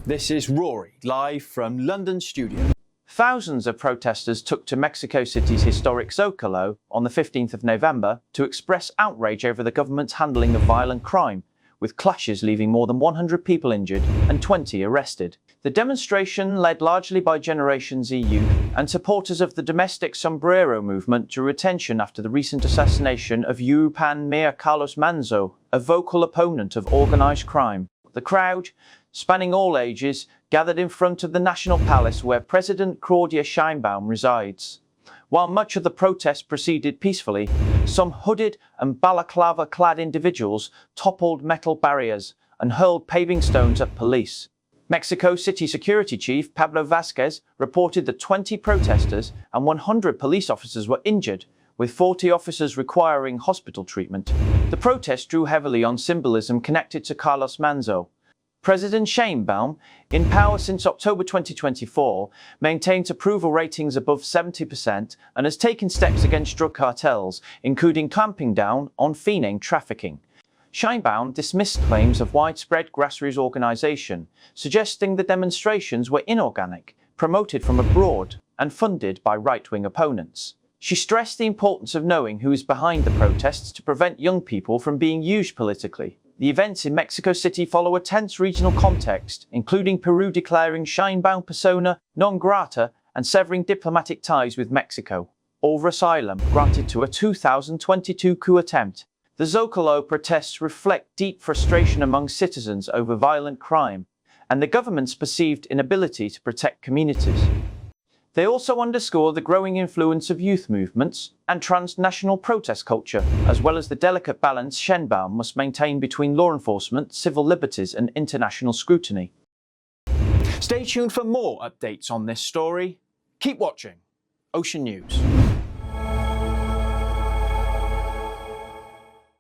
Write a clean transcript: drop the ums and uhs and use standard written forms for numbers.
This is Rory, live from London studio. Thousands of protesters took to Mexico City's historic Zocalo on the 15th of November to express outrage over the government's handling of violent crime, with clashes leaving more than 100 people injured and 20 arrested. The demonstration, led largely by Generation Z youth and supporters of the domestic Sombrero Movement, drew attention after the recent assassination of Uruapan Mayor Carlos Manzo, a vocal opponent of organised crime. The crowd, spanning all ages, gathered in front of the National Palace where President Claudia Sheinbaum resides. While much of the protest proceeded peacefully, some hooded and balaclava-clad individuals toppled metal barriers and hurled paving stones at police. Mexico City Security Chief Pablo Vazquez reported that 20 protesters and 100 police officers were injured, with 40 officers requiring hospital treatment. The protest drew heavily on symbolism connected to Carlos Manzo. President Sheinbaum, in power since October 2024, maintains approval ratings above 70% and has taken steps against drug cartels, including clamping down on fentanyl trafficking. Sheinbaum dismissed claims of widespread grassroots organisation, suggesting the demonstrations were inorganic, promoted from abroad, and funded by right-wing opponents. She stressed the importance of knowing who is behind the protests to prevent young people from being used politically. The events in Mexico City follow a tense regional context, including Peru declaring Sheinbaum persona non grata and severing diplomatic ties with Mexico, over asylum granted to a 2022 coup attempt. The Zocalo protests reflect deep frustration among citizens over violent crime and the government's perceived inability to protect communities. They also underscore the growing influence of youth movements and transnational protest culture, as well as the delicate balance Sheinbaum must maintain between law enforcement, civil liberties, and international scrutiny. Stay tuned for more updates on this story. Keep watching Ocean News.